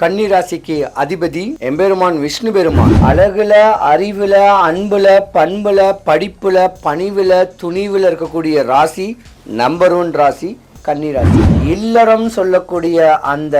கன்னிராசிக்கு அதிபதி எம்பெருமான் விஷ்ணு பெருமான். அழகுல, அறிவுல, அன்புல, பண்புல, படிப்புல, பணிவுல, துணிவுல இருக்கக்கூடிய ராசி நம்பர் 1 ராசி கன்னிராசி. இல்லறம் சொல்லக்கூடிய அந்த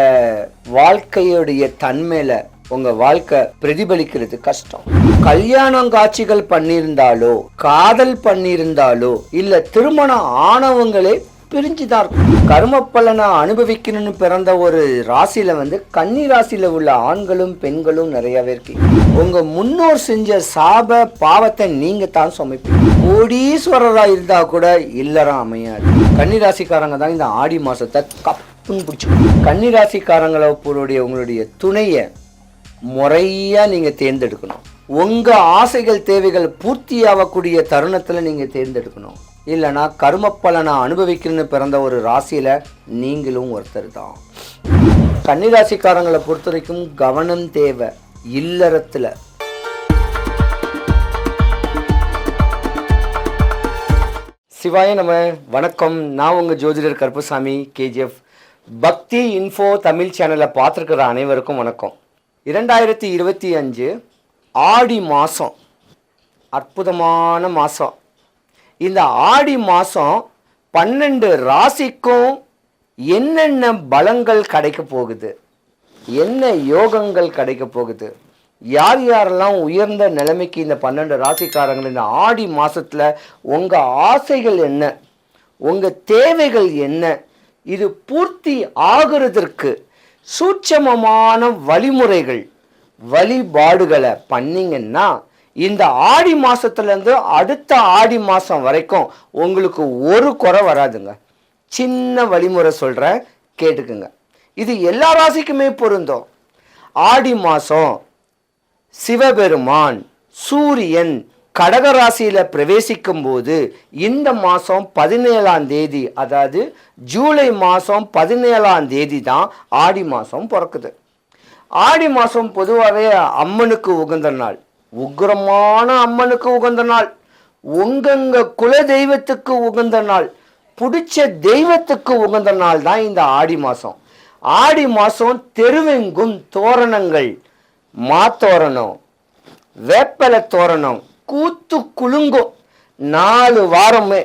வாழ்க்கையுடைய தன்மையில உங்க வாழ்க்கை பிரதிபலிக்கிறது கஷ்டம். கல்யாணம் காட்சிகள் பண்ணியிருந்தாலோ, காதல் பண்ணியிருந்தாலோ, இல்ல திருமணம் ஆனவங்களே பிரிஞ்சுதான் இருக்கும். கர்ம பலனை அனுபவிக்கணும்னு பிறந்த ஒரு ராசியில கன்னி ராசியில உள்ள ஆண்களும் பெண்களும் நிறையவே இருக்கு. உங்க முன்னோர் செஞ்ச சாப பாவத்தை நீங்க தான் சுமைப்பீங்க. கோடீஸ்வரரா இருந்தா கூட இல்லறம் அமையாது. கன்னி ராசிக்காரங்க தான் இந்த ஆடி மாசத்தை கப்புன்னு பிடிச்சிக்கணும். கன்னி ராசிக்காரங்களுடைய உங்களுடைய துணைய முறையா நீங்க தேர்ந்தெடுக்கணும். உங்க ஆசைகள் தேவைகள் பூர்த்தி ஆகக்கூடிய தருணத்துல நீங்க தேர்ந்தெடுக்கணும். இல்லைனா கர்ம பலனை அனுபவிக்கணும்னு பிறந்த ஒரு ராசியில நீங்களும் ஒருத்தர் தான். கன்னிராசிக்காரங்களை பொறுத்த வரைக்கும் கவனம் தேவை. இல்லறத்துல சிவாய நம. வணக்கம், நான் உங்க ஜோதிடர் கருப்புசாமி கேஜிஎஃப். பக்தி இன்ஃபோ தமிழ் சேனலை பார்த்துருக்கிற அனைவருக்கும் வணக்கம். 2025 ஆடி மாதம் அற்புதமான மாதம். இந்த ஆடி மாதம் 12 ராசிக்கும் என்னென்ன பலங்கள் கிடைக்க போகுது, என்ன யோகங்கள் கிடைக்க போகுது, யார் யாரெல்லாம் உயர்ந்த நிலைமைக்கு இந்த 12 ராசிக்காரங்கள் இந்த ஆடி மாதத்தில் உங்கள் ஆசைகள் என்ன, உங்கள் தேவைகள் என்ன, இது பூர்த்தி ஆகிறதுக்கு சூட்சமமான வழிமுறைகள் வழிபாடுகளை பண்ணிங்கன்னா இந்த ஆடி மாசத்துலேருந்து அடுத்த ஆடி மாதம் வரைக்கும் உங்களுக்கு ஒரு குறை வராதுங்க. சின்ன வழிமுறை சொல்கிறேன், கேட்டுக்குங்க. இது எல்லா ராசிக்குமே பொருந்தும். ஆடி மாதம் சிவபெருமான் சூரியன் கடகராசியில் பிரவேசிக்கும் போது இந்த மாதம் 17ஆம் தேதி, அதாவது ஜூலை மாதம் 17ஆம் தேதி தான் ஆடி மாதம் பிறக்குது. ஆடி மாதம் பொதுவாகவே அம்மனுக்கு உகந்த நாள், உக்ரமான அம்மனுக்கு உகந்த நாள், உங்க குல தெய்வத்துக்கு உகந்த நாள், பிடிச்ச தெய்வத்துக்கு உகந்த நாள் தான் இந்த ஆடி மாதம். ஆடி மாதம் தெருவெங்கும் தோரணங்கள், மாத்தோரணம், வேப்பலை தோரணம் கூத்து குலுங்கும் 4 வாரமே.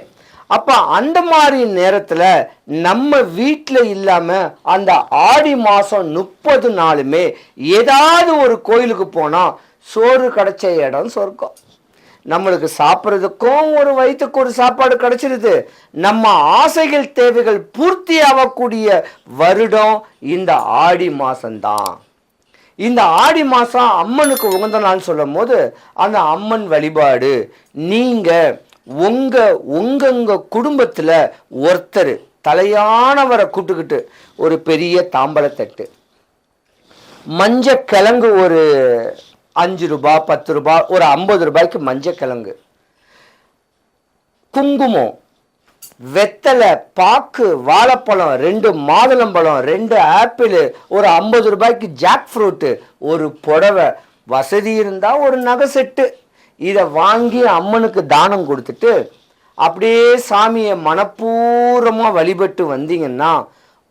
அப்போ அந்த மாதிரி நேரத்தில் நம்ம வீட்டில் இல்லாமல் அந்த ஆடி மாதம் 30 நாளுமே ஏதாவது ஒரு கோயிலுக்கு போனால் சோறு கிடைச்ச இடம் சொர்க்கம். நம்மளுக்கு சாப்பிட்றதுக்கும் ஒரு வயிற்றுக்கு ஒரு சாப்பாடு கிடைச்சிருது. நம்ம ஆசைகள் தேவைகள் பூர்த்தி ஆகக்கூடிய வருடம் இந்த ஆடி மாதம்தான். இந்த ஆடி மாதம் அம்மனுக்கு உகந்த நாள் சொல்லும் போது அந்த அம்மன் வழிபாடு நீங்கள் உங்க குடும்பத்தில் ஒருத்தர் தலையானவரை கூட்டுக்கிட்டு ஒரு பெரிய தாம்பலத்தட்டு, மஞ்சள் கிழங்கு ஒரு 5 ரூபாய் 10 ரூபாய் ஒரு 50 ரூபாய்க்கு மஞ்சள் கிழங்கு, குங்குமம், வெத்தலை, பாக்கு, வாழைப்பழம் 2 மாதுளம்பழம், 2 ஆப்பிள், ஒரு 50 ரூபாய்க்கு ஜாக் ஃப்ரூட்டு, ஒரு புடவை, வசதி இருந்தால் ஒரு நகை செட்டு, இதை வாங்கி அம்மனுக்கு தானம் கொடுத்துட்டு அப்படியே சாமியை மனப்பூர்வமாக வழிபட்டு வந்தீங்கன்னா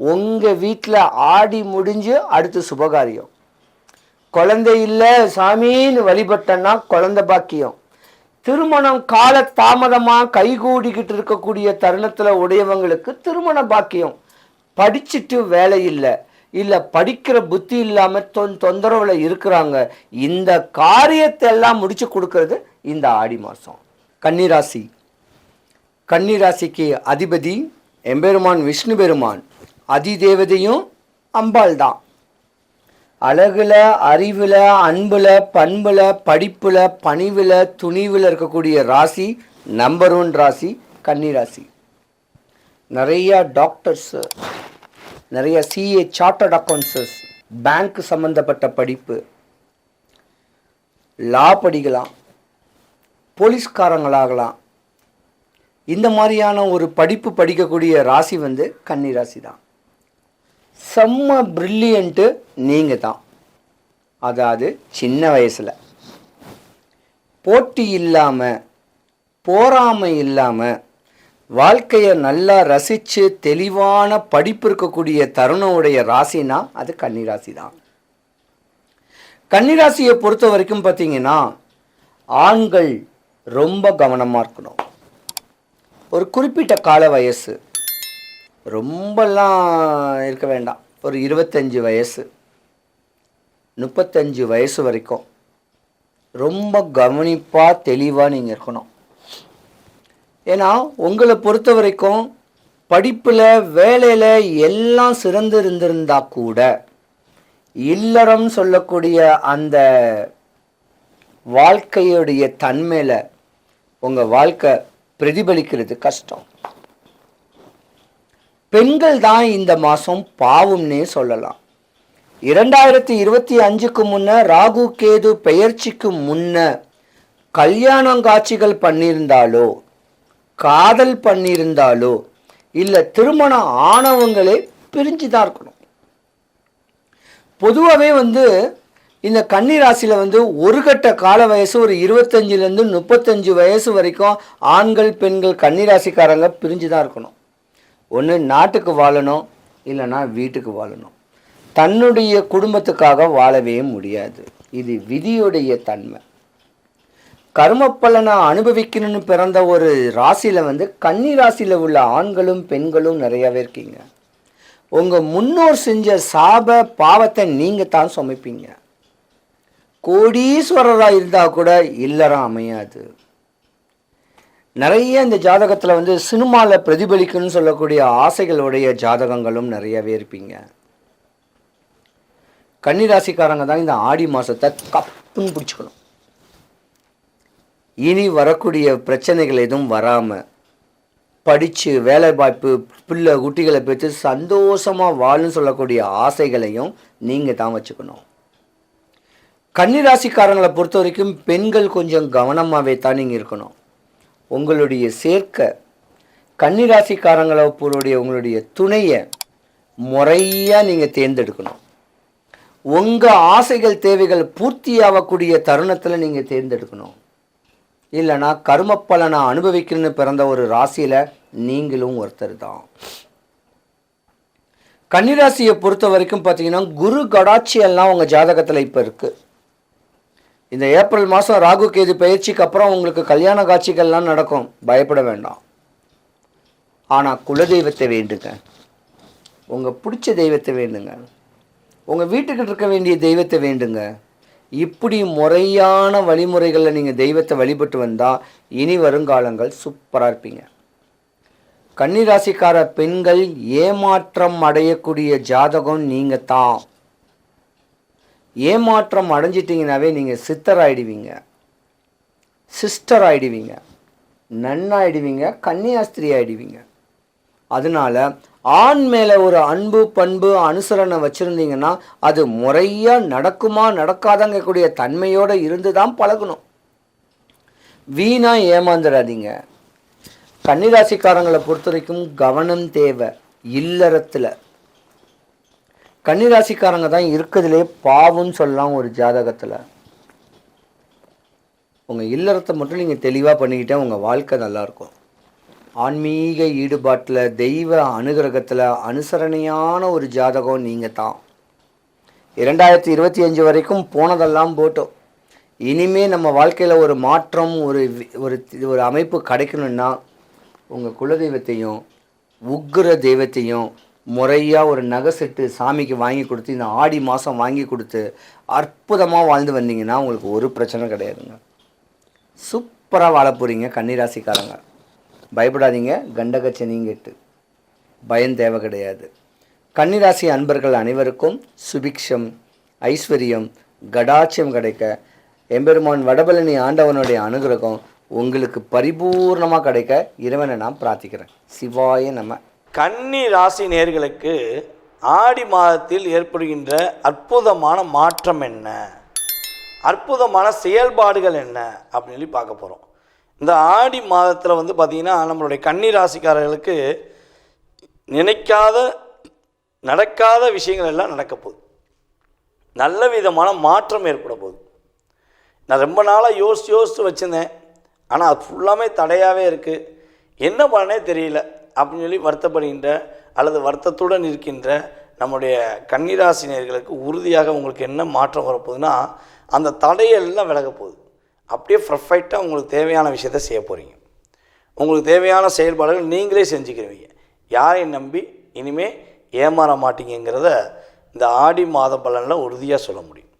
உங்கள் வீட்டில் ஆடி முடிஞ்சு அடுத்து சுபகாரியம். குழந்தை இல்லை சாமின்னு வழிபட்டன்னா குழந்தை பாக்கியம். திருமணம் கால தாமதமாக கைகூடிக்கிட்டு இருக்கக்கூடிய தருணத்தில் உடையவங்களுக்கு திருமண பாக்கியம். படிச்சுட்டு வேலை இல்லை படிக்கிற புத்தி இல்லாமல் தொந்தரவில் இருக்கிறாங்க. இந்த காரியத்தை எல்லாம் முடிச்சு கொடுக்கறது இந்த ஆடி மாதம். கன்னிராசி. கன்னிராசிக்கு அதிபதி எம்பெருமான் விஷ்ணு பெருமான், அதிதேவதையும் அம்பாள் தான். அழகுல, அறிவுல, அன்புல, பண்புல, படிப்புல, பணிவுல, துணிவுல இருக்கக்கூடிய ராசி நம்பர் 1 ராசி கன்னிராசி. நிறைய டாக்டர்ஸ், நிறைய சிஏ, சார்ட்டர்ட் அக்கௌண்ட்ஸஸ், பேங்க் சம்பந்தப்பட்ட படிப்பு, லா படிக்கலாம், போலீஸ்காரங்களாகலாம். இந்த மாதிரியான ஒரு படிப்பு படிக்கக்கூடிய ராசி கன்னிராசி தான். செம்ம பிரில்லியண்ட்டு நீங்கள் தான். அதாவது சின்ன வயசில் போட்டி இல்லாமல், போராமை இல்லாமல், வாழ்க்கையை நல்லா ரசித்து தெளிவான படிப்பு இருக்கக்கூடிய தருணம் உடைய ராசினா அது கன்னிராசி தான். கன்னிராசியை பொறுத்த வரைக்கும் பார்த்தீங்கன்னா ஆண்கள் ரொம்ப கவனமாக இருக்கணும். ஒரு குறிப்பிட்ட கால வயசு, ரொம்பலாம் இருக்க வேண்டாம், ஒரு 25 வயசு 35 வயசு வரைக்கும் ரொம்ப கவனிப்பாக தெளிவாக நீங்கள் இருக்கணும். ஏன்னா உங்களை பொறுத்த வரைக்கும் படிப்பில் வேலையில் எல்லாம் சிறந்து இருந்திருந்தா கூட இல்லறம் சொல்லக்கூடிய அந்த வாழ்க்கையுடைய தன்மையில் உங்கள் வாழ்க்கை பிரதிபலிக்கிறது கஷ்டம். பெண்கள் தான் இந்த மாதம் பாவம்னே சொல்லலாம். 2025க்கு முன்ன ராகு கேது பெயர்ச்சிக்கு முன்ன கல்யாணம் காட்சிகள் பண்ணியிருந்தாலோ காதல் பண்ணியிருந்தாலோ இல்லை திருமணம் ஆனவங்களே பிரிஞ்சு தான் இருக்கணும். பொதுவாகவே இந்த கன்னிராசியில் ஒரு கட்ட கால வயசு ஒரு 25லேருந்து 35 வயசு வரைக்கும் ஆண்கள் பெண்கள் கன்னிராசிக்காரங்க பிரிஞ்சு தான் இருக்கணும். ஒன்று நாட்டுக்கு வாழணும், இல்லைன்னா வீட்டுக்கு வாழணும். தன்னுடைய குடும்பத்துக்காக வாழவே முடியாது. இது விதியுடைய தன்மை. கர்மப்பலனை அனுபவிக்கணும்னு பிறந்த ஒரு ராசியில் கன்னி ராசியில் உள்ள ஆண்களும் பெண்களும் நிறையாவே இருக்கீங்க. உங்கள் முன்னோர் செஞ்ச சாப பாவத்தை நீங்கள் தான் சுமைப்பீங்க. கோடீஸ்வரராக இருந்தால் கூட இல்லறம் அமையாது. நிறைய இந்த ஜாதகத்தில் சினிமாவில் பிரதிபலிக்கணும்னு சொல்லக்கூடிய ஆசைகளுடைய ஜாதகங்களும் நிறையவே இருப்பீங்க. கன்னிராசிக்காரங்க தான் இந்த ஆடி மாதத்தை கப்புன்னு பிடிச்சிக்கணும். இனி வரக்கூடிய பிரச்சனைகள் எதுவும் வராமல் படித்து வேலை வாய்ப்பு பிள்ளை குட்டிகளை பெற்று சந்தோஷமாக வாழுன்னு சொல்லக்கூடிய ஆசைகளையும் நீங்கள் தான் வச்சுக்கணும். கன்னிராசிக்காரங்களை பொறுத்த வரைக்கும் பெண்கள் கொஞ்சம் கவனமாகவே தான் நீங்கள் இருக்கணும். உங்களுடைய சேர்க்கை கன்னிராசிக்காரங்களுடைய உங்களுடைய துணையை முறையாக நீங்கள் தேர்ந்தெடுக்கணும். உங்கள் ஆசைகள் தேவைகள் பூர்த்தியாகக்கூடிய தருணத்தில் நீங்கள் தேர்ந்தெடுக்கணும். இல்லைனா கர்மப்பலனை அனுபவிக்கணும்னு பிறந்த ஒரு ராசியில் நீங்களும் ஒருத்தர் தான். கன்னிராசியை பொறுத்த வரைக்கும் பார்த்தீங்கன்னா குரு கடாட்சி எல்லாம் உங்கள் ஜாதகத்தில் இப்போ இருக்குது. இந்த ஏப்ரல் மாதம் ராகு கேது பயிற்சிக்கு அப்புறம் உங்களுக்கு கல்யாண காட்சிகள்லாம் நடக்கும், பயப்பட வேண்டாம். ஆனால் குலதெய்வத்தை வேண்டுங்க, உங்கள் பிடிச்ச தெய்வத்தை வேண்டுங்க, உங்கள் வீட்டுக்கிட்ட இருக்க வேண்டிய தெய்வத்தை வேண்டுங்க. இப்படி முறையான வழிமுறைகளில் நீங்கள் தெய்வத்தை வழிபட்டு வந்தால் இனி வருங்காலங்கள் சூப்பராக இருப்பீங்க. கன்னிராசிக்கார பெண்கள் ஏமாற்றம் அடையக்கூடிய ஜாதகம் நீங்கள் தான். ஏமாற்றம் அடைஞ்சிட்டிங்கனாவே நீங்கள் சித்தர் ஆகிடுவீங்க, சிஸ்டர் ஆகிடுவீங்க, நன்னாயிடுவீங்க, கன்னியாஸ்திரி ஆகிடுவீங்க. அதனால் ஆண் மேலே ஒரு அன்பு பண்பு அனுசரணை வச்சுருந்தீங்கன்னா அது முறையாக நடக்குமா நடக்காதங்கக்கூடிய தன்மையோடு இருந்து தான் பழகணும். வீணாக ஏமாந்துடாதீங்க. கன்னிராசிக்காரங்களை பொறுத்த வரைக்கும் கவனம் தேவை. இல்லறத்தில் கன்னிராசிக்காரங்க தான் இருக்கிறதுலே பாவம்னு சொல்லலாம் ஒரு ஜாதகத்தில். உங்கள் இல்லறத்தை மட்டும் நீங்கள் தெளிவாக பண்ணிக்கிட்டே உங்கள் வாழ்க்கை நல்லாயிருக்கும். ஆன்மீக ஈடுபாட்டில் தெய்வ அனுகிரகத்தில் அனுசரணையான ஒரு ஜாதகம் நீங்கள் தான். 2025 வரைக்கும் போனதெல்லாம் போட்டோம். இனிமே நம்ம வாழ்க்கையில் ஒரு மாற்றம் ஒரு அமைப்பு கிடைக்கணும்னா உங்கள் குலதெய்வத்தையும் உக்கிர தெய்வத்தையும் முறையாக ஒரு நகை செட்டு சாமிக்கு வாங்கி கொடுத்து இந்த ஆடி மாதம் வாங்கி கொடுத்து அற்புதமாக வாழ்ந்து வந்தீங்கன்னா உங்களுக்கு ஒரு பிரச்சனை கிடையாதுங்க. சூப்பராக வாழ போகிறீங்க கன்னிராசிக்காரங்க. பயப்படாதீங்க. கண்டகச்சனியும் கேட்டு பயம் தேவை கிடையாது. கன்னிராசி அன்பர்கள் அனைவருக்கும் சுபிக்ஷம் ஐஸ்வர்யம் கடாட்சியம் கிடைக்க எம்பெருமான் வடபழனி ஆண்டவனுடைய அனுகிரகம் உங்களுக்கு பரிபூர்ணமாக கிடைக்க இறைவனை நான் பிரார்த்திக்கிறேன். சிவாய நம. கன்னி ராசி நேயர்களுக்கு ஆடி மாதத்தில் ஏற்படுகின்ற அற்புதமான மாற்றம் என்ன, அற்புதமான செயல்பாடுகள் என்ன அப்படின்னு சொல்லி பார்க்க போகிறோம். இந்த ஆடி மாதத்தில் பார்த்திங்கன்னா நம்மளுடைய கன்னி ராசிக்காரர்களுக்கு நினைக்காத நடக்காத விஷயங்கள் எல்லாம் நடக்க போகுது. நல்ல விதமான மாற்றம் ஏற்பட போகுது. நான் ரொம்ப நாளாக யோசித்து வச்சுருந்தேன், ஆனால் அது ஃபுல்லாமே தடையாகவே இருக்குது, என்ன பண்ணனே தெரியல அப்படின்னு சொல்லி வருத்தப்படுகின்ற அல்லது வருத்தத்துடன் இருக்கின்ற நம்முடைய கன்னிராசினியர்களுக்கு உறுதியாக உங்களுக்கு என்ன மாற்றம் வரப்போகுதுன்னா, அந்த தடையெல்லாம் விலக போகுது. அப்படியே பர்ஃபெக்டாக உங்களுக்கு தேவையான விஷயத்தை செய்ய போகிறீங்க. உங்களுக்கு தேவையான செயல்பாடுகள் நீங்களே செஞ்சுக்கிறீங்க. யாரையும் நம்பி இனிமேல் ஏமாற மாட்டீங்கிறத இந்த ஆடி மாத பலனில் உறுதியாக சொல்ல முடியும்.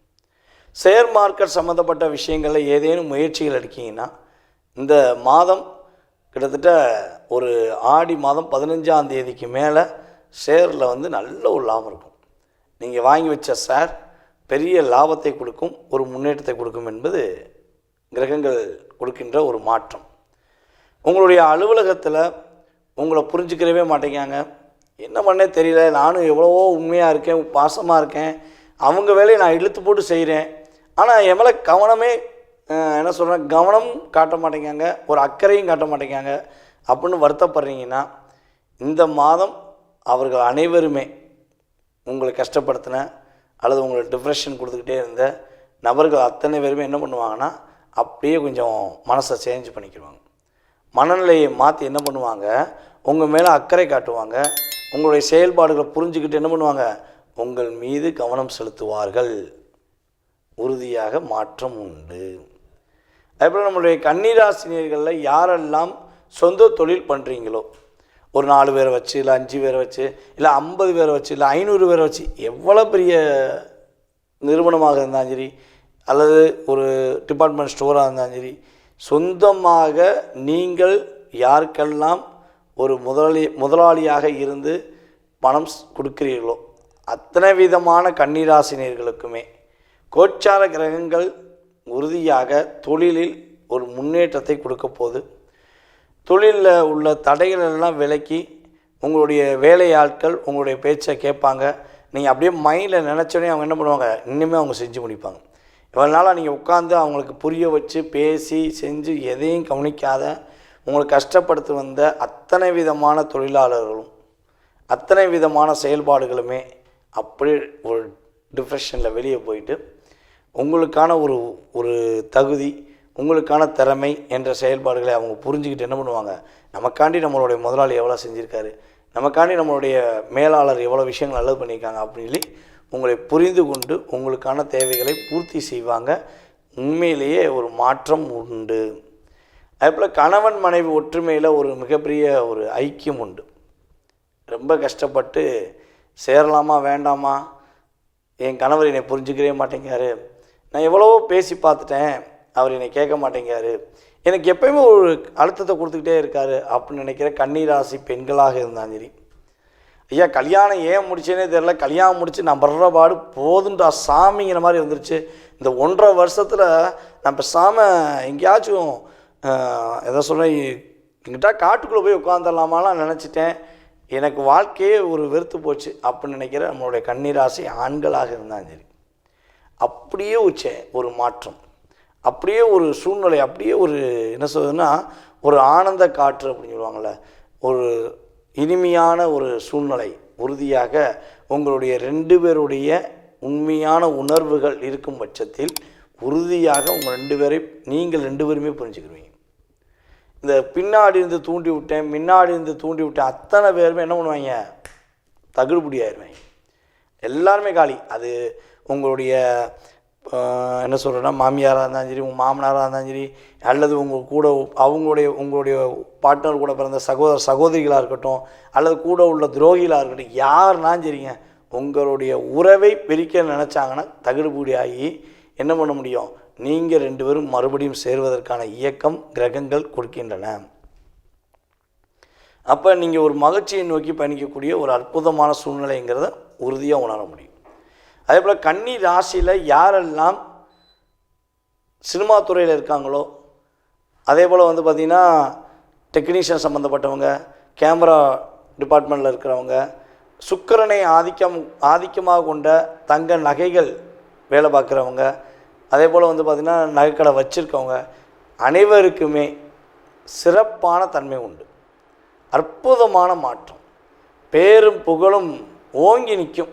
ஷேர் மார்க்கெட் சம்மந்தப்பட்ட விஷயங்களில் ஏதேனும் முயற்சிகள் எடுக்கிங்கன்னா, இந்த மாதம் கிட்டத்தட்ட ஒரு ஆடி மாதம் 15ஆம் தேதிக்கு மேலே ஷேரில் வந்து நல்ல ஒரு லாபம் இருக்கும். நீங்கள் வாங்கி வச்ச ஷேர் பெரிய லாபத்தை கொடுக்கும், ஒரு முன்னேற்றத்தை கொடுக்கும் என்பது கிரகங்கள் கொடுக்கின்ற ஒரு மாற்றம். உங்களுடைய அலுவலகத்தில் உங்களை புரிஞ்சுக்கிறவே மாட்டேங்காங்க, என்ன பண்ணே தெரியல, நானும் எவ்வளவோ உண்மையாக இருக்கேன், பாசமாக இருக்கேன், அவங்க வேலையை நான் இழுத்து போட்டு செய்கிறேன், ஆனால் என் மேலே கவனமே என்ன சொல்கிறேன் கவனம் காட்ட மாட்டேங்காங்க, ஒரு அக்கறையும் காட்ட மாட்டேங்காங்க அப்படின்னு வருத்தப்படுறீங்கன்னா, இந்த மாதம் அவர்கள் அனைவருமே உங்களை கஷ்டப்படுத்தின அல்லது உங்களை டிப்ரெஷன் கொடுத்துக்கிட்டே இருந்த நபர்கள் அத்தனை பேருமே என்ன பண்ணுவாங்கன்னா, அப்படியே கொஞ்சம் மனசை சேஞ்ச் பண்ணிக்கிடுவாங்க. மனநிலையை மாற்றி என்ன பண்ணுவாங்க, உங்கள் மேலே அக்கறை காட்டுவாங்க. உங்களுடைய செயல்பாடுகளை புரிஞ்சுக்கிட்டு என்ன பண்ணுவாங்க, உங்கள் மீது கவனம் செலுத்துவார்கள். உறுதியாக மாற்றம் உண்டு. அதேபோல் நம்மளுடைய கன்னிராசினியர்களில் யாரெல்லாம் சொந்த தொழில் பண்ணுறீங்களோ, ஒரு 4 பேரை வச்சு, இல்லை 5 பேரை வச்சு, இல்லை 50 பேரை வச்சு, இல்லை 500 பேரை வச்சு, எவ்வளோ பெரிய நிறுவனமாக இருந்தாலும் சரி, அல்லது ஒரு டிபார்ட்மெண்ட் ஸ்டோராக இருந்தாலும் சரி, சொந்தமாக நீங்கள் யாருக்கெல்லாம் ஒரு முதலாளியாக இருந்து பணம் கொடுக்கிறீர்களோ அத்தனை விதமான கன்னிராசினியர்களுக்குமே கோச்சார கிரகங்கள் உறுதியாக தொழிலில் ஒரு முன்னேற்றத்தை கொடுக்க போகுது. தொழிலில் உள்ள தடைகள் எல்லாம் விலக்கி உங்களுடைய வேலையாட்கள் உங்களுடைய பேச்சை கேட்பாங்க. நீங்கள் அப்படியே மைண்டில் நினச்சோடனே அவங்க என்ன பண்ணுவாங்க, இன்னுமே அவங்க செஞ்சு முடிப்பாங்க. இவ்வளோ நாளாக நீங்கள் உட்காந்து அவங்களுக்கு புரிய வச்சு பேசி செஞ்சு எதையும் கவனிக்காத உங்களை கஷ்டப்படுத்தி வந்த அத்தனை விதமான தொழிலாளர்களும் அத்தனை விதமான செயல்பாடுகளுமே அப்படியே ஒரு டிப்ரெஷனில் வெளியே போயிட்டு உங்களுக்கான ஒரு தகுதி, உங்களுக்கான திறமை என்ற செயல்பாடுகளை அவங்க புரிஞ்சுக்கிட்டு என்ன பண்ணுவாங்க, நமக்காண்டி நம்மளுடைய முதலாளி எவ்வளோ செஞ்சுருக்காரு, நமக்காண்டி நம்மளுடைய மேலாளர் எவ்வளோ விஷயங்கள் நல்லது பண்ணியிருக்காங்க அப்படின்னு சொல்லி உங்களை புரிந்து கொண்டு உங்களுக்கான தேவைகளை பூர்த்தி செய்வாங்க. உண்மையிலேயே ஒரு மாற்றம் உண்டு. அதேபோல் கணவன் மனைவி ஒற்றுமையில் ஒரு மிகப்பெரிய ஒரு ஐக்கியம் உண்டு. ரொம்ப கஷ்டப்பட்டு சேரலாமா வேண்டாமா, என் கணவர் என்னை புரிஞ்சுக்கவே மாட்டேங்காரு, நான் எவ்வளவோ பேசி பார்த்துட்டேன், அவர் என்னை கேட்க மாட்டேங்காரு, எனக்கு எப்போயுமே ஒரு அழுத்தத்தை கொடுத்துக்கிட்டே இருக்காரு அப்படின்னு நினைக்கிற கன்னிராசி பெண்களாக இருந்தாலும் சரி, ஐயா கல்யாணம் ஏன் முடிச்சேனே தெரில, கல்யாணம் முடித்து நான் படுற பாடு போதுன்றா சாமிங்கிற மாதிரி வந்துருச்சு, இந்த 1.5 வருஷத்தில் நான் பேசாமல் எங்கேயாச்சும் எதை சொல்ல எங்கிட்ட காட்டுக்குள்ளே போய் உட்காந்துடலாமாலாம் நினச்சிட்டேன், எனக்கு வாழ்க்கையே ஒரு வெறுத்து போச்சு அப்படின்னு நினைக்கிற நம்மளுடைய கன்னிராசி ஆண்களாக இருந்தாலும் சரி, அப்படியே ஒரு மாற்றம், அப்படியே ஒரு சூழ்நிலை, அப்படியே ஒரு என்ன சொல்றதுன்னா ஒரு ஆனந்த காற்று அப்படின்னு சொல்லுவாங்கள்ல, ஒரு இனிமையான ஒரு சூழ்நிலை உறுதியாக உங்களுடைய 2 பேருடைய உண்மையான உணர்வுகள் இருக்கும் பட்சத்தில் உறுதியாக உங்கள் 2 பேரை நீங்கள் 2 பேருமே புரிஞ்சுக்கிடுவீங்க. இந்த பின்னாடி இருந்து தூண்டி விட்டேன், முன்னாடி இருந்து தூண்டி விட்டேன் அத்தனை பேருமே என்ன பண்ணுவாங்க, தகுடுபடி ஆயிடுவாங்க, எல்லாருமே காலி. அது உங்களுடைய என்ன சொல்கிறேன்னா மாமியாராக இருந்தாலும் சரி, உங்கள் மாமனாராக இருந்தாலும் சரி, அல்லது உங்கள் கூட உங்களுடைய பார்ட்னர் கூட பிறந்த சகோதரிகளாக இருக்கட்டும், அல்லது கூட உள்ள துரோகிகளாக இருக்கட்டும், யாருனாலும் சரிங்க, உங்களுடைய உறவை பிரிக்க நினச்சாங்கன்னா தகுடுபடி ஆகி என்ன பண்ண முடியும், நீங்கள் 2 பேரும் மறுபடியும் சேருவதற்கான இயக்கம் கிரகங்கள் கொடுக்கின்றன. அப்போ நீங்கள் ஒரு மகிழ்ச்சியை நோக்கி பயணிக்கக்கூடிய ஒரு அற்புதமான சூழ்நிலைங்கிறத உறுதியாக உணர முடியும். அதே போல் கன்னி ராசியில் யாரெல்லாம் சினிமா துறையில் இருக்காங்களோ, அதே போல் வந்து பார்த்திங்கன்னா டெக்னீஷியன் சம்மந்தப்பட்டவங்க, கேமரா டிபார்ட்மெண்ட்டில் இருக்கிறவங்க, சுக்கிரனை ஆதிக்கமாக கொண்ட தங்க நகைகள் வேலை பார்க்குறவங்க, அதே போல் வந்து பார்த்திங்கன்னா நகைக்கடை வச்சுருக்கவங்க அனைவருக்குமே சிறப்பான தன்மை உண்டு. அற்புதமான மாற்றம், பேரும் புகழும் ஓங்கி நிற்கும்.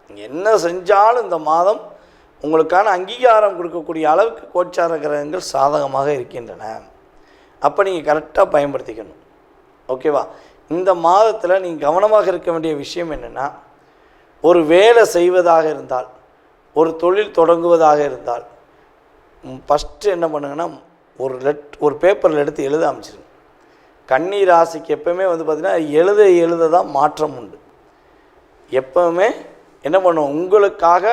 நீங்கள் என்ன செஞ்சாலும் இந்த மாதம் உங்களுக்கான அங்கீகாரம் கொடுக்கக்கூடிய அளவுக்கு கோச்சார கிரகங்கள் சாதகமாக இருக்கின்றன. அப்போ நீங்கள் கரெக்டாக பயன்படுத்திக்கணும். ஓகேவா? இந்த மாதத்தில் நீங்கள் கவனமாக இருக்க வேண்டிய விஷயம் என்னென்னா, ஒரு வேலை செய்வதாக இருந்தால், ஒரு தொழில் தொடங்குவதாக இருந்தால், ஃபஸ்ட்டு என்ன பண்ணுங்கன்னா ஒரு பேப்பரில் எடுத்து எழுத ஆரம்பிச்சிருங்க. கன்னி ராசிக்கு எப்போவுமே வந்து பார்த்திங்கன்னா எழுத தான் மாற்றம் உண்டு. எப்போவுமே என்ன பண்ணுவோம், உங்களுக்காக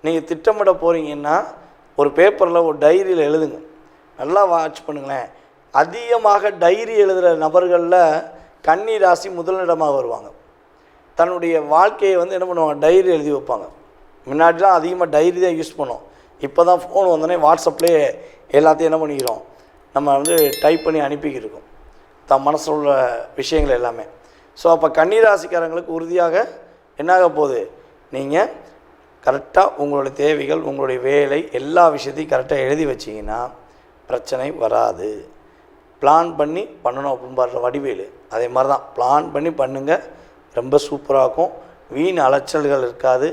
நீங்கள் திட்டமிட போகிறீங்கன்னா ஒரு பேப்பரில் ஒரு டைரியில் எழுதுங்க. நல்லா வாட்ச் பண்ணுங்களேன். அதிகமாக டைரி எழுதுகிற நபர்களில் கன்னி ராசி முதலிடமாக வருவாங்க. தன்னுடைய வாழ்க்கையை வந்து என்ன பண்ணுவாங்க, டைரி எழுதி வைப்பாங்க. முன்னாடிலாம் அதிகமாக டைரி தான் யூஸ் பண்ணோம். இப்போ தான் ஃபோன் வந்தோடனே வாட்ஸ்அப்லேயே எல்லாத்தையும் என்ன பண்ணிக்கிறோம், நம்ம வந்து டைப் பண்ணி அனுப்பிக்கிருக்கோம் தான் மனசில் உள்ள விஷயங்கள் எல்லாமே. ஸோ அப்போ கன்னிராசிக்காரங்களுக்கு உறுதியாக என்னாக போகுது, நீங்கள் கரெக்டாக உங்களுடைய தேவைகள், உங்களுடைய வேலை, எல்லா விஷயத்தையும் கரெக்டாக எழுதி வச்சிங்கன்னா பிரச்சனை வராது. பிளான் பண்ணி பண்ணணும் அப்படின்னு பாடுற வடிவேலு அதே மாதிரி தான். பிளான் பண்ணி பண்ணுங்கள், ரொம்ப சூப்பராக இருக்கும். வீண் அலைச்சல்கள் இருக்காது.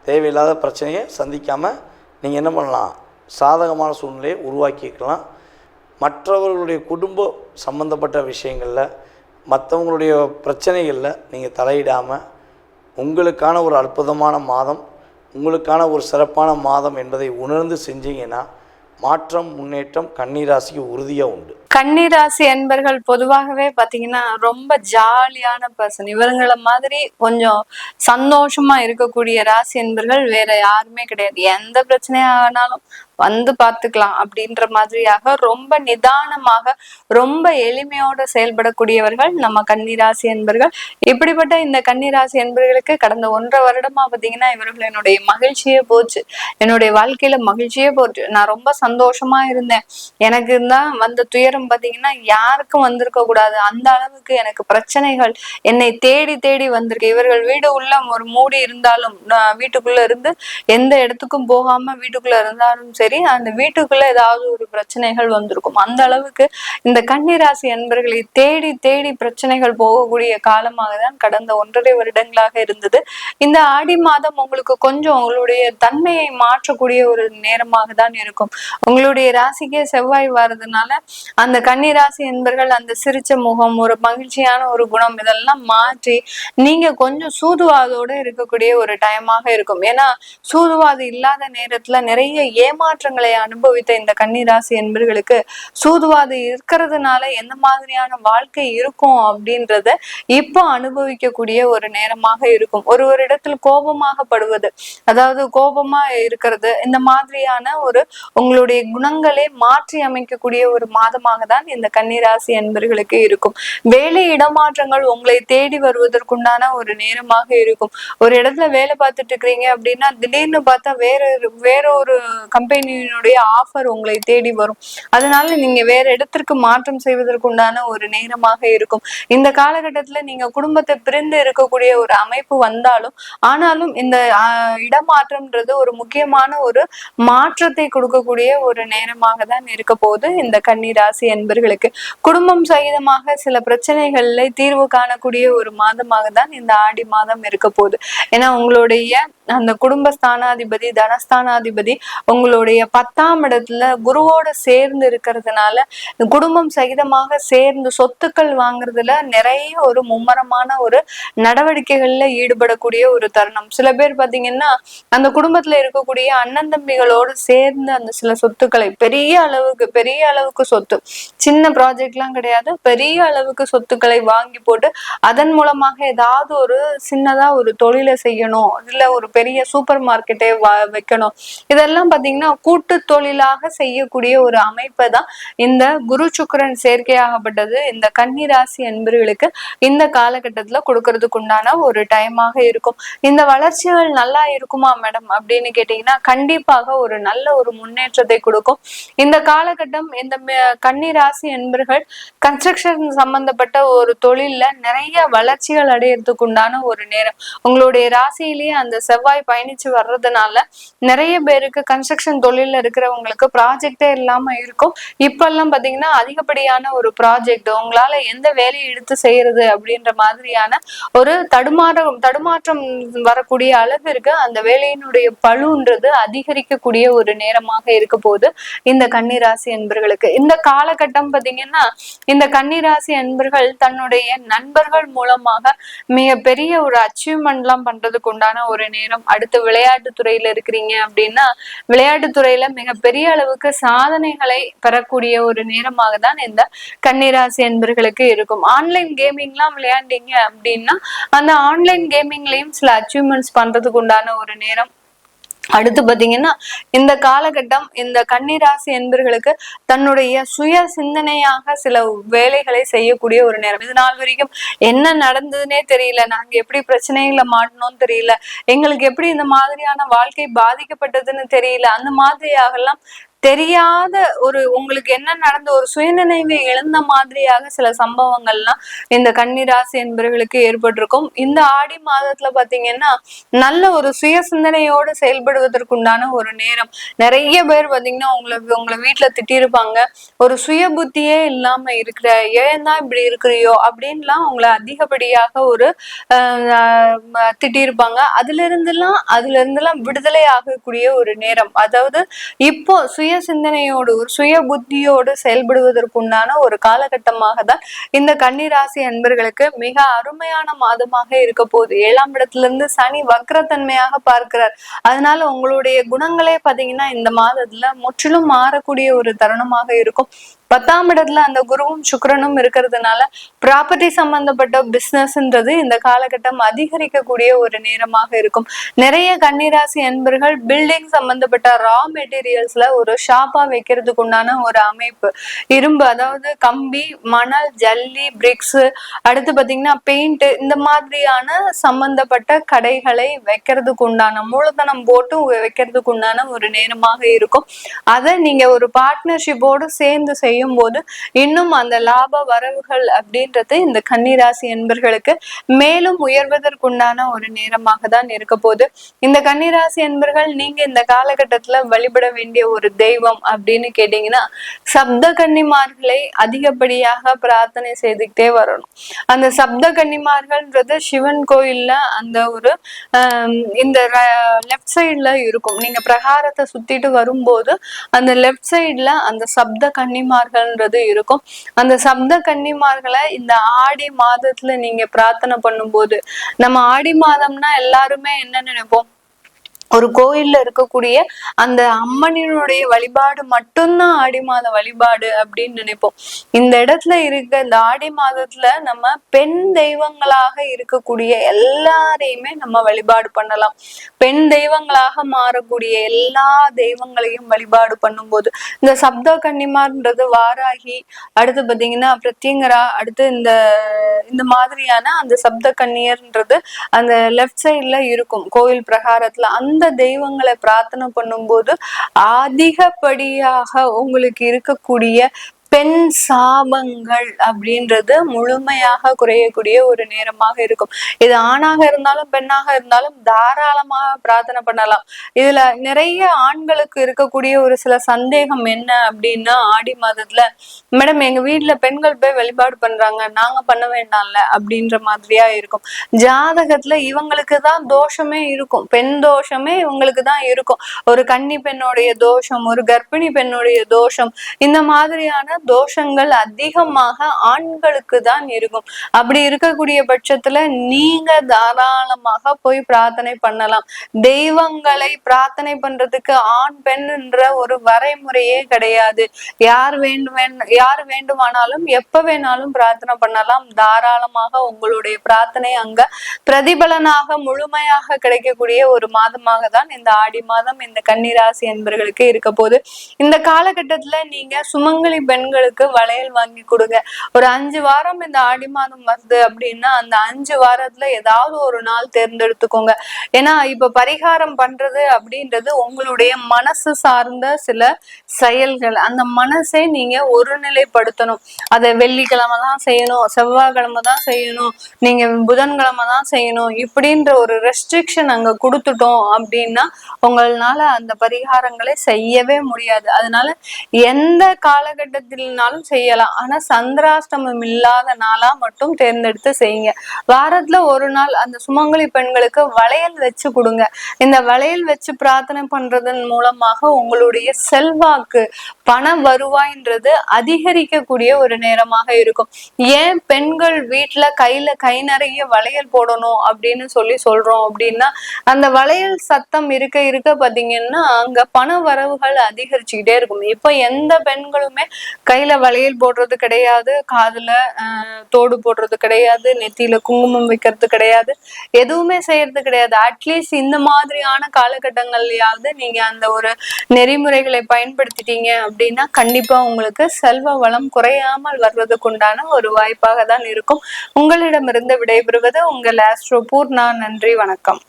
தேவையில்லாத பிரச்சனையை சந்திக்காமல் நீங்கள் என்ன பண்ணலாம், சாதகமான சூழ்நிலையை உருவாக்கிக்கலாம். மற்றவர்களுடைய குடும்ப சம்பந்தப்பட்ட விஷயங்களில், மற்றவங்களுடைய பிரச்சனைகளில் நீங்கள் தலையிடாமல் உங்களுக்கான ஒரு அற்புதமான மாதம், உங்களுக்கான ஒரு சிறப்பான மாதம் என்பதை உணர்ந்து செஞ்சீங்கன்னா மாற்றம், முன்னேற்றம் கன்னிராசிக்கு உறுதியாக உண்டு. கன்னிராசி என்பர்கள் பொதுவாகவே பாத்தீங்கன்னா ரொம்ப ஜாலியான பர்சன். இவங்களை மாதிரி கொஞ்சம் சந்தோஷமா இருக்கக்கூடிய ராசி என்பர்கள் வேற யாருமே கிடையாது. எந்த பிரச்சனையா ஆனாலும் வந்து பார்த்துக்கலாம் அப்படின்ற மாதிரியாக ரொம்ப நிதானமாக ரொம்ப எளிமையோட செயல்படக்கூடியவர்கள் நம்ம கன்னிராசி என்பர்கள். இப்படிப்பட்ட இந்த கன்னிராசி என்பர்களுக்கு கடந்த 1.5 வருடமா பாத்தீங்கன்னா இவர்கள் என்னுடைய மகிழ்ச்சியே போச்சு, என்னுடைய வாழ்க்கையில மகிழ்ச்சியே போச்சு. நான் ரொம்ப சந்தோஷமா இருந்தேன். எனக்கு தான் வந்த துயரம் பாத்தீங்கன்னா யாருக்கும் வந்திருக்க கூடாது, அந்த அளவுக்கு எனக்கு பிரச்சனைகள் என்னை தேடி தேடி வந்திருக்கு. இவர்கள் வீடு உள்ள ஒரு மூடி இருந்தாலும், வீட்டுக்குள்ள இருந்து எந்த இடத்துக்கும் போகாம வீட்டுக்குள்ள இருந்தாலும் சரி, அந்த வீட்டுக்குள்ள ஏதாவது ஒரு பிரச்சனைகள் வந்திருக்கும். அந்த அளவுக்கு இந்த கன்னிராசி என்பர்களை தேடி தேடி பிரச்சனைகள் போகக்கூடிய காலமாக தான் கடந்த 1.5 வருடங்களாக இருந்தது. இந்த ஆடி மாதம் உங்களுக்கு கொஞ்சம் உங்களுடைய தன்மையை மாற்றக்கூடிய ஒரு நேரமாக தான் இருக்கும். உங்களுடைய ராசிக்கே செவ்வாய் வர்றதுனால அந்த கன்னிராசி என்பர்கள் அந்த சிரிச்ச முகம், ஒரு மகிழ்ச்சியான ஒரு குணம், இதெல்லாம் மாற்றி நீங்க கொஞ்சம் சூதுவாதோட இருக்கக்கூடிய ஒரு டைமாக இருக்கும். ஏன்னா சூதுவாது இல்லாத நேரத்துல நிறைய ஏமாற்றங்களை அனுபவித்த இந்த கன்னிராசி என்பர்களுக்கு சூதுவாது இருக்கிறதுனால எந்த மாதிரியான வாழ்க்கை இருக்கும் அப்படின்றத இப்போ அனுபவிக்கக்கூடிய ஒரு நேரமாக இருக்கும். ஒரு இடத்துல கோபமாகப்படுவது, அதாவது கோபமா இருக்கிறது, இந்த மாதிரியான ஒரு உங்களுடைய குணங்களே மாற்றி அமைக்கக்கூடிய ஒரு மாதமாக தான் இந்த கன்னிராசி என்பர்களுக்கு இருக்கும். வேலை இடமாற்றங்கள் உங்களை தேடி வருவதற்குண்டான ஒரு நேரமாக இருக்கும். ஒரு இடத்துல வேலை பார்த்துட்டு இருக்கிறீங்க அப்படின்னா திடீர்னு பார்த்தா வேற ஒரு கம்பெனியினுடைய ஆஃபர் உங்களை தேடி வரும். அதனால நீங்க வேற இடத்திற்கு மாற்றம் செய்வதற்குண்டான ஒரு நேரமாக இருக்கும். இந்த காலகட்டத்துல நீங்க குடும்பத்தை பிரிந்து இருக்கக்கூடிய ஒரு அமைப்பு வந்தாலும் ஆனாலும் இந்த இடமாற்றம்ன்றது ஒரு முக்கியமான ஒரு மாற்றத்தை கொடுக்கக்கூடிய ஒரு நேரமாக தான் இருக்க போகுது இந்த கன்னிராசி என்பர்களுக்கு. குடும்பம் சகிதமாக சில பிரச்சனைகள்ல தீர்வு காணக்கூடிய ஒரு மாதமாக தான் இந்த ஆடி மாதம் இருக்க போகுது. ஏன்னா உங்களுடைய அந்த குடும்ப ஸ்தானாதிபதி, தனஸ்தானாதிபதி உங்களுடைய 10ஆம் இடத்துல குருவோட சேர்ந்து இருக்கிறதுனால குடும்பம் சகிதமாக சேர்ந்து சொத்துக்கள் வாங்குறதுல நிறைய ஒரு மும்மரமான ஒரு நடவடிக்கைகள்ல ஈடுபடக்கூடிய ஒரு தருணம். சில பேர் பாத்தீங்கன்னா அந்த குடும்பத்துல இருக்கக்கூடிய அண்ணன் தம்பிகளோடு சேர்ந்து அந்த சில சொத்துக்களை பெரிய அளவுக்கு சொத்து, சின்ன ப்ராஜெக்ட் எல்லாம் கிடையாது, பெரிய அளவுக்கு சொத்துக்களை வாங்கி போட்டு அதன் மூலமாக ஏதாவது ஒரு சின்னதா ஒரு தொழிலை செய்யணும், இல்ல ஒரு பெரிய சூப்பர் மார்க்கெட்டே வைக்கணும். இதெல்லாம் பாத்தீங்கன்னா கூட்டு தொழிலாக செய்யக்கூடிய ஒரு அமைப்பை தான் இந்த குரு சுக்கிரன் சேர்க்கையாகப்பட்டது இந்த கன்னிராசி என்பர்களுக்கு இந்த காலகட்டத்துல கொடுக்கறதுக்கு உண்டான ஒரு டைமாக இருக்கும். இந்த வளர்ச்சிகள் நல்லா இருக்குமா மேடம் அப்படின்னு கேட்டீங்கன்னா கண்டிப்பாக ஒரு நல்ல ஒரு முன்னேற்றத்தை கொடுக்கும். இந்த காலகட்டம் இந்த கன்னிராசி என்பர்கள் கன்ஸ்ட்ரக்ஷன் சம்பந்தப்பட்ட ஒரு தொழில்ல நிறைய வளர்ச்சிகள் அடையறதுக்கு உண்டான ஒரு நேரம். உங்களுடைய ராசியிலேயே அந்த செவ்வாய் பயணிச்சு வர்றதுனால நிறைய பேருக்கு கன்ஸ்ட்ரக்ஷன் தொழில இருக்கிறவங்களுக்கு ப்ராஜெக்டே இல்லாம இருக்கும். இப்பெல்லாம் பாத்தீங்கன்னா அதிகப்படியான ஒரு ப்ராஜெக்ட், உங்களால எந்த வேலையை எடுத்து செய்யறது அப்படின்ற மாதிரியான ஒரு தடுமாற்றம் வரக்கூடிய அளவிற்கு அந்த வேலையினுடைய பளுன்றது அதிகரிக்கக்கூடிய ஒரு நேரமாக இருக்க போது இந்த கன்னிராசி என்பர்களுக்கு. இந்த கால காலகட்டம் பாத்தீங்கன்னா இந்த கன்னிராசி அன்பர்கள் தன்னுடைய நண்பர்கள் மூலமாக மிக பெரிய ஒரு அச்சீவ்மெண்ட் எல்லாம் பண்றதுக்கு உண்டான ஒரு நேரம். அடுத்து விளையாட்டு துறையில இருக்கிறீங்க அப்படின்னா விளையாட்டு துறையில மிக பெரிய அளவுக்கு சாதனைகளை பெறக்கூடிய ஒரு நேரமாக தான் இந்த கன்னிராசி அன்பர்களுக்கு இருக்கும். ஆன்லைன் கேமிங் எல்லாம் விளையாண்டீங்க அப்படின்னா அந்த ஆன்லைன் கேமிங்லயும் சில அச்சீவ்மெண்ட்ஸ் பண்றதுக்கு உண்டான ஒரு நேரம். அடுத்து பாத்தீங்கன்னா இந்த காலகட்டம் இந்த கன்னிராசி என்பர்களுக்கு தன்னுடைய சுய சிந்தனையாக சில வேலைகளை செய்யக்கூடிய ஒரு நேரம். இது நாள் வரைக்கும் என்ன நடந்ததுன்னே தெரியல, நாங்க எப்படி பிரச்சனைகளை மாட்டணும்னு தெரியல, எங்களுக்கு எப்படி இந்த மாதிரியான வாழ்க்கை பாதிக்கப்பட்டதுன்னு தெரியல, அந்த மாதிரியாகலாம் தெரியாத ஒரு உங்களுக்கு என்ன நடந்த ஒரு சுயநினைவை இழந்த மாதிரியாக சில சம்பவங்கள்லாம் இந்த கன்னிராசி என்பவர்களுக்கு ஏற்பட்டிருக்கும். இந்த ஆடி மாதத்துல பாத்தீங்கன்னா நல்ல ஒரு சுய சிந்தனையோடு செயல்படுவதற்குண்டான ஒரு நேரம். நிறைய பேர் பாத்தீங்கன்னா உங்களை வீட்டுல திட்டிருப்பாங்க, ஒரு சுய புத்தியே இல்லாம இருக்கிற, ஏன் தான் இப்படி இருக்கிறியோ அப்படின்லாம் உங்களை அதிகப்படியாக ஒரு திட்டிருப்பாங்க. அதுல இருந்தெல்லாம் விடுதலை ஆகக்கூடிய ஒரு நேரம். அதாவது இப்போ சுய சிந்தனையோடு ஒரு சுய புத்தியோடு செயல்படுவதற்குண்டான ஒரு காலகட்டமாக தான் இந்த கன்னிராசி அன்பர்களுக்கு மிக அருமையான மாதமாக இருக்க போகுது. 7ஆம் இடத்துல இருந்து சனி வக்ரத்தன்மையாக பார்க்கிறார். அதனால உங்களுடைய குணங்களே பாத்தீங்கன்னா இந்த மாதத்துல முற்றிலும் மாறக்கூடிய ஒரு தருணமாக இருக்கும். 10ஆம் இடத்துல அந்த குருவும் சுக்கிரனும் இருக்கிறதுனால ப்ராப்பர்ட்டி சம்பந்தப்பட்ட பிசினஸ்ன்றது இந்த காலகட்டம் அதிகரிக்கக்கூடிய ஒரு நேரமாக இருக்கும். நிறைய கன்னிராசி அன்பர்கள் பில்டிங் சம்பந்தப்பட்ட ரா மெட்டீரியல்ஸ்ல ஒரு ஷாப்பா வைக்கிறதுக்கு உண்டான ஒரு அமைப்பு, இரும்பு அதாவது கம்பி, மணல், ஜல்லி, பிரிக்ஸ், அடுத்து பாத்தீங்கன்னா பெயிண்ட், இந்த மாதிரியான சம்பந்தப்பட்ட கடைகளை வைக்கிறதுக்கு உண்டான மூலதனம் போட்டு வைக்கிறதுக்கு உண்டான ஒரு நேரமாக இருக்கும். அதை நீங்க ஒரு பார்ட்னர்ஷிப்போடு சேர்ந்து செய்யும் போது இன்னும் அந்த லாப வரவுகள் அப்படின்றது இந்த கன்னிராசி என்பர்களுக்கு மேலும் உயர்வதற்குண்டான ஒரு நேரமாக தான் இருக்க போகுது. இந்த கன்னிராசி என்பர்கள் நீங்க இந்த காலகட்டத்துல வழிபட வேண்டிய ஒரு தெய்வம் அப்படின்னு கேட்டீங்கன்னா சப்த கன்னிமார்களை அதிகப்படியாக பிரார்த்தனை செய்துக்கிட்டே வரணும். அந்த சப்த கன்னிமார்கள்ன்றது சிவன் கோயில்ல அந்த ஒரு இந்த லெஃப்ட் சைட்ல இருக்கும். நீங்க பிரகாரத்தை சுத்திட்டு வரும்போது அந்த லெஃப்ட் சைட்ல அந்த சப்த கன்னிமார்கள் இருக்கும். அந்த சப்த கன்னிமார்களை இந்த ஆடி மாதத்துல நீங்க பிரார்த்தனை பண்ணும்போது, நம்ம ஆடி மாதம்னா எல்லாருமே என்ன நினைப்போம், ஒரு கோயில்ல இருக்கக்கூடிய அந்த அம்மனினுடைய வழிபாடு மட்டும்தான் ஆடி மாத வழிபாடு அப்படின்னு நினைப்போம். இந்த இடத்துல இருக்க இந்த ஆடி மாதத்துல நம்ம பெண் தெய்வங்களாக இருக்கக்கூடிய எல்லாரையுமே நம்ம வழிபாடு பண்ணலாம். பெண் தெய்வங்களாக மாறக்கூடிய எல்லா தெய்வங்களையும் வழிபாடு பண்ணும்போது இந்த சப்த கன்னிமார்ன்றது வாராகி, அடுத்து பாத்தீங்கன்னா பிரத்யங்கரா, அடுத்து இந்த மாதிரியான அந்த சப்த கன்னியர்ன்றது அந்த லெஃப்ட் சைட்ல இருக்கும் கோயில் பிரகாரத்துல. அந்த தெய்வங்களை பிரார்த்தனை பண்ணும்போது அதிகப்படியாக உங்களுக்கு இருக்கக்கூடிய பெண் சாபங்கள் அப்படின்றது முழுமையாக குறையக்கூடிய ஒரு நேரமாக இருக்கும். இது ஆணாக இருந்தாலும் பெண்ணாக இருந்தாலும் தாராளமாக பிரார்த்தனை பண்ணலாம். இதுல நிறைய ஆண்களுக்கு இருக்கக்கூடிய ஒரு சில சந்தேகம் என்ன அப்படின்னா, ஆடி மாதத்துல மேடம் எங்க வீட்டுல பெண்கள் போய் வழிபாடு பண்றாங்க, நாங்க பண்ண வேண்டாம்ல அப்படின்ற மாதிரியா இருக்கும். ஜாதகத்துல இவங்களுக்கு தான் தோஷமே இருக்கும், பெண் தோஷமே இவங்களுக்கு தான் இருக்கும். ஒரு கன்னி பெண்ணுடைய தோஷம், ஒரு கர்ப்பிணி பெண்ணுடைய தோஷம், இந்த மாதிரியான தோஷங்கள் அதிகமாக ஆண்களுக்கு தான் இருக்கும். அப்படி இருக்கக்கூடிய பட்சத்துல நீங்க தாராளமாக போய் பிரார்த்தனை பண்ணலாம். தெய்வங்களை பிரார்த்தனை பண்றதுக்கு ஆண் பெண் என்ற ஒரு வரைமுறையே கிடையாது. யார் வேண்டுமானாலும் எப்ப வேணாலும் பிரார்த்தனை பண்ணலாம். தாராளமாக உங்களுடைய பிரார்த்தனை அங்க பிரதிபலனாக முழுமையாக கிடைக்கக்கூடிய ஒரு மாதமாக தான் இந்த ஆடி மாதம் இந்த கன்னிராசி என்பர்களுக்கு இருக்க போது. இந்த காலகட்டத்துல நீங்க சுமங்கலி பெண்களுக்கு வளையல் வாங்கி கொடுங்க. ஒரு 5 வாரம் இந்த ஆடி மாதம் வருது அப்படின்னா அந்த 5 வாரத்துல ஏதாவது ஒரு நாள் தேர்ந்தெடுத்துக்கோங்க. ஏன்னா இப்ப பரிகாரம் பண்றது அப்படின்றது உங்களுடைய மனசு சார்ந்த சில செயல்கள். அந்த மனசை நீங்க ஒருநிலைப்படுத்தணும். அதை வெள்ளிக்கிழமை தான் செய்யணும், செவ்வாய்க்கிழமை தான் செய்யணும், நீங்க புதன்கிழமை தான் செய்யணும், இப்படின்ற ஒரு ரெஸ்ட்ரிக்ஷன் அங்க கொடுத்துட்டோம் அப்படின்னா உங்களால அந்த பரிகாரங்களை செய்யவே முடியாது. அதனால எந்த காலகட்டத்தில நாள்னாலும் செய்யலாம். ஆனா சந்திராஷ்டமம் இல்லாத நாளா மட்டும் தேர்ந்தெடுத்து செய்யுங்க. வாரத்துல ஒரு நாள் அந்த சுமங்கலி பெண்களுக்கு வளையல் வச்சு கொடுங்க. இந்த வளையல் வச்சு பிரார்த்தனை பண்றதன் மூலமாக உங்களுடைய செல்வாக்கு, பண வருவாய்ன்றது அதிகரிக்கக்கூடிய ஒரு நேரமாக இருக்கும். ஏன் பெண்கள் வீட்டுல கை நிறைய வளையல் போடணும் அப்படின்னு சொல்றோம் அப்படின்னா, அந்த வளையல் சத்தம் இருக்க இருக்க பாத்தீங்கன்னா அங்க பண வரவுகள் அதிகரிச்சுக்கிட்டே இருக்கும். இப்ப எந்த பெண்களுமே கையில வளையல் போடுறது கிடையாது, காதுல தோடு போடுறது கிடையாது, நெத்தியில குங்குமம் வைக்கிறது கிடையாது, எதுவுமே செய்யறது கிடையாது. அட்லீஸ்ட் இந்த மாதிரியான காலகட்டங்கள்லயாவது நீங்க அந்த ஒரு நெறிமுறைகளை பயன்படுத்திட்டீங்க அப்படின்னா கண்டிப்பா உங்களுக்கு செல்வ வளம் குறையாமல் வர்றதுக்கு உண்டான ஒரு வாய்ப்பாக தான் இருக்கும். உங்களிடமிருந்து விடைபெறுவது உங்கள் ஆஸ்ட்ரோ பூர்ணா. நன்றி, வணக்கம்.